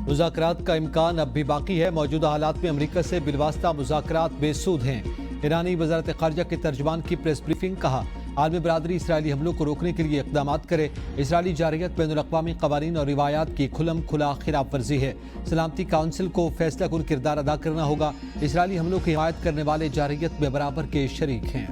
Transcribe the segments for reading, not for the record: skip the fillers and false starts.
مذاکرات کا امکان اب بھی باقی ہے۔ موجودہ حالات میں امریکہ سے بالواسطہ مذاکرات بے سود ہیں۔ ایرانی وزارت خارجہ کے ترجمان کی پریس بریفنگ، کہا عالمی برادری اسرائیلی حملوں کو روکنے کے لیے اقدامات کرے۔ اسرائیلی جارحیت بین الاقوامی قوانین اور روایات کی کھلم کھلا خلاف ورزی ہے۔ سلامتی کونسل کو فیصلہ کن کردار ادا کرنا ہوگا۔ اسرائیلی حملوں کی حمایت کرنے والے جارحیت میں برابر کے شریک ہیں۔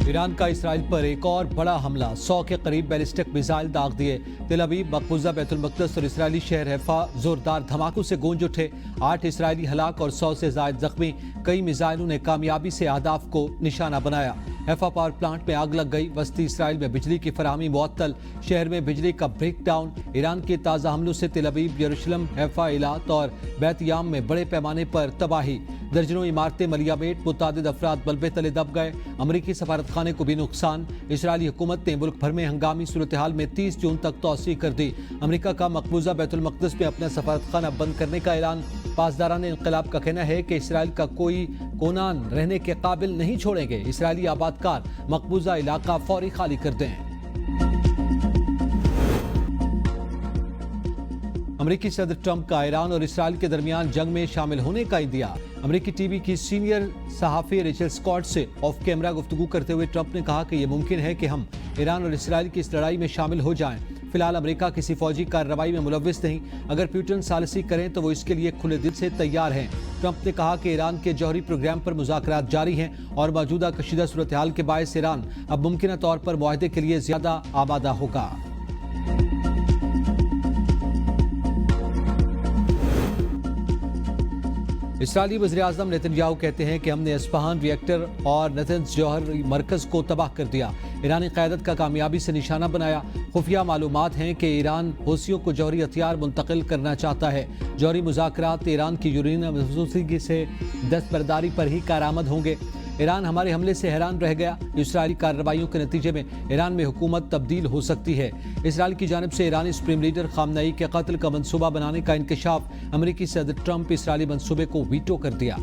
ایران کا اسرائیل پر ایک اور بڑا حملہ، 100 کے قریب بیلسٹک میزائل داغ دیے۔ تل ابیب، مقبوضہ بیت المقدس اور اسرائیلی شہر حیفا زوردار دھماکوں سے گونج اٹھے۔ 8 اسرائیلی ہلاک اور 100 سے زائد زخمی۔ کئی میزائلوں نے کامیابی سے اہداف کو نشانہ بنایا۔ حیفا پاور پلانٹ میں آگ لگ گئی۔ وسطی اسرائیل میں بجلی کی فراہمی معطل، شہر میں بجلی کا بریک ڈاؤن۔ ایران کے تازہ حملوں سے تل ابیب، یروشلم، حیفا، ایلات اور بیت یام میں بڑے پیمانے پر تباہی۔ درجنوں عمارتیں ملیامٹ، متعدد افراد ملبے تلے دب گئے۔ امریکی سفارت خانے کو بھی نقصان۔ اسرائیلی حکومت نے ملک بھر میں ہنگامی صورتحال میں 30 جون تک توسیع کر دی۔ امریکہ کا مقبوضہ بیت المقدس میں اپنا سفارت خانہ بند کرنے کا اعلان۔ پاسداران انقلاب کا کہنا ہے کہ اسرائیل کا کوئی کونان رہنے کے قابل نہیں چھوڑیں گے۔ اسرائیلی آبادکار مقبوضہ علاقہ فوری خالی کر دیں۔ امریکی صدر ٹرمپ کا ایران اور اسرائیل کے درمیان جنگ میں شامل ہونے کا عندیہ۔ امریکی ٹی وی کی سینئر صحافی ریچل اسکاٹ سے آف کیمرہ گفتگو کرتے ہوئے ٹرمپ نے کہا کہ یہ ممکن ہے کہ ہم ایران اور اسرائیل کی اس لڑائی میں شامل ہو جائیں۔ فی الحال امریکہ کسی فوجی کارروائی میں ملوث نہیں۔ اگر پیوٹن ثالثی کریں تو وہ اس کے لیے کھلے دل سے تیار ہیں۔ ٹرمپ نے کہا کہ ایران کے جوہری پروگرام پر مذاکرات جاری ہیں اور موجودہ کشیدہ صورتحال کے باعث ایران اب ممکنہ طور پر معاہدے کے لیے زیادہ آمادہ ہوگا۔ اسرائیلی وزیراعظم نیتن یاہو کہتے ہیں کہ ہم نے اصفہان ری ایکٹر اور نتنز جوہری مرکز کو تباہ کر دیا۔ ایرانی قیادت کا کامیابی سے نشانہ بنایا۔ خفیہ معلومات ہیں کہ ایران حوثیوں کو جوہری ہتھیار منتقل کرنا چاہتا ہے۔ جوہری مذاکرات ایران کی یورینیم افزودگی سے دستبرداری پر ہی کارآمد ہوں گے۔ ایران ہمارے حملے سے حیران رہ گیا۔ اسرائیلی کارروائیوں کے نتیجے میں ایران میں حکومت تبدیل ہو سکتی ہے۔ اسرائیل کی جانب سے ایرانی سپریم لیڈر خامنئی کے قتل کا منصوبہ بنانے کا انکشاف۔ امریکی صدر ٹرمپ اسرائیلی منصوبے کو ویٹو کر دیا۔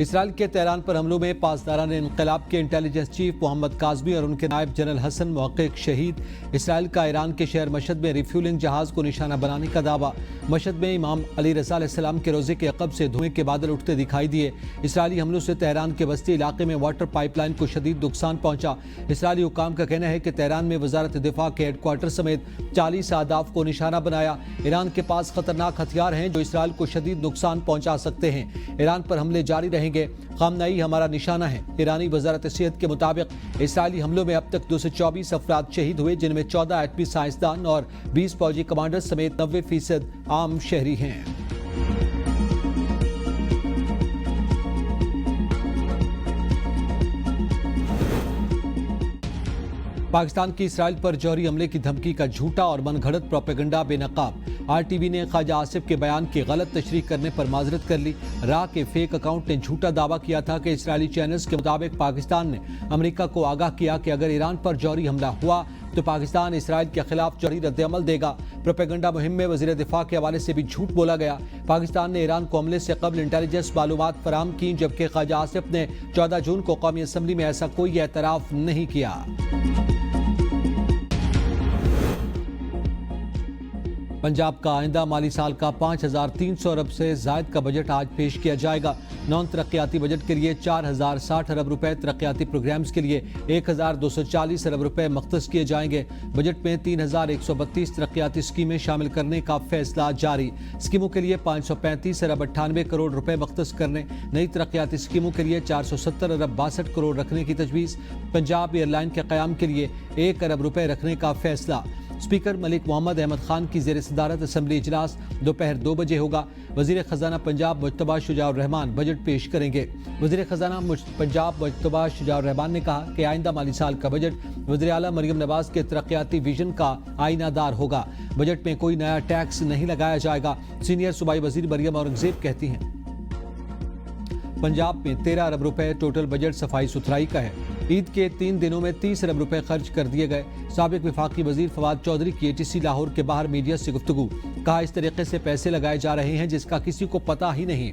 اسرائیل کے تہران پر حملوں میں پاسداران انقلاب کے انٹیلیجنس چیف محمد کاظمی اور ان کے نائب جنرل حسن محقق شہید۔ اسرائیل کا ایران کے شہر مشہد میں ریفیولنگ جہاز کو نشانہ بنانے کا دعویٰ۔ مشہد میں امام علی رضا علیہ السلام کے روضے کے عقب سے دھوئیں کے بادل اٹھتے دکھائی دیے۔ اسرائیلی حملوں سے تہران کے وسطی علاقے میں واٹر پائپ لائن کو شدید نقصان پہنچا۔ اسرائیلی حکام کا کہنا ہے کہ تہران میں وزارت دفاع کے ہیڈ کوارٹر سمیت 40 اہداف کو نشانہ بنایا۔ ایران کے پاس خطرناک ہتھیار ہیں جو اسرائیل کو شدید نقصان پہنچا سکتے ہیں۔ ایران پر حملے جاری رہیں گے۔ خامنئی ہمارا نشانہ ہے۔ ایرانی وزارت صحت کے مطابق اسرائیلی حملوں میں اب تک 224 افراد شہید ہوئے، جن میں 14 ایٹمی سائنسدان اور 20 فوجی کمانڈر سمیت 90% عام شہری ہیں۔ پاکستان کی اسرائیل پر جوہری حملے کی دھمکی کا جھوٹا اور من گھڑت پروپیگنڈا بے نقاب۔ آر ٹی وی نے خواجہ آصف کے بیان کی غلط تشریح کرنے پر معذرت کر لی۔ را کے فیک اکاؤنٹ نے جھوٹا دعویٰ کیا تھا کہ اسرائیلی چینلز کے مطابق پاکستان نے امریکہ کو آگاہ کیا کہ اگر ایران پر جوہری حملہ ہوا تو پاکستان اسرائیل کے خلاف جوہری رد عمل دے گا۔ پروپیگنڈا مہم میں وزیر دفاع کے حوالے سے بھی جھوٹ بولا گیا۔ پاکستان نے ایران کو حملے سے قبل انٹیلیجنس معلومات فراہم کی، جبکہ خواجہ آصف نے 14 جون کو قومی اسمبلی میں ایسا کوئی اعتراف نہیں کیا۔ پنجاب کا آئندہ مالی سال کا 5300 ارب سے زائد کا بجٹ آج پیش کیا جائے گا۔ نون ترقیاتی بجٹ کے لیے 4060 ارب روپے، ترقیاتی پروگرامز کے لیے 1240 ارب روپے مختص کیے جائیں گے۔ بجٹ میں 3132 ترقیاتی اسکیمیں شامل کرنے کا فیصلہ جاری۔ اسکیموں کے لیے 535 ارب 98 کروڑ روپے مختص کرنے، نئی ترقیاتی اسکیموں کے لیے 470 ارب 62 کروڑ رکھنے کی تجویز۔ پنجاب ایئر لائن کے قیام کے لیے 1 ارب روپے رکھنے کا فیصلہ۔ اسپیکر ملک محمد احمد خان کی زیر صدارت اسمبلی اجلاس دوپہر 2 بجے ہوگا۔ وزیر خزانہ پنجاب مجتبیٰ شجاع الرحمان بجٹ پیش کریں گے۔ وزیر خزانہ پنجاب مجتبیٰ شجاع الرحمان نے کہا کہ آئندہ مالی سال کا بجٹ وزیر اعلیٰ مریم نواز کے ترقیاتی ویژن کا آئینہ دار ہوگا۔ بجٹ میں کوئی نیا ٹیکس نہیں لگایا جائے گا۔ سینئر صوبائی وزیر مریم اورنگزیب کہتی ہیں پنجاب میں 13 ارب روپے ٹوٹل بجٹ صفائی ستھرائی کا ہے۔ عید کے 3 دنوں میں 30 ارب روپے خرچ کر دیے گئے۔ سابق وفاقی وزیر فواد چودھری کی اے ٹی سی لاہور کے باہر میڈیا سے گفتگو، کہا اس طریقے سے پیسے لگائے جا رہے ہیں جس کا کسی کو پتہ ہی نہیں۔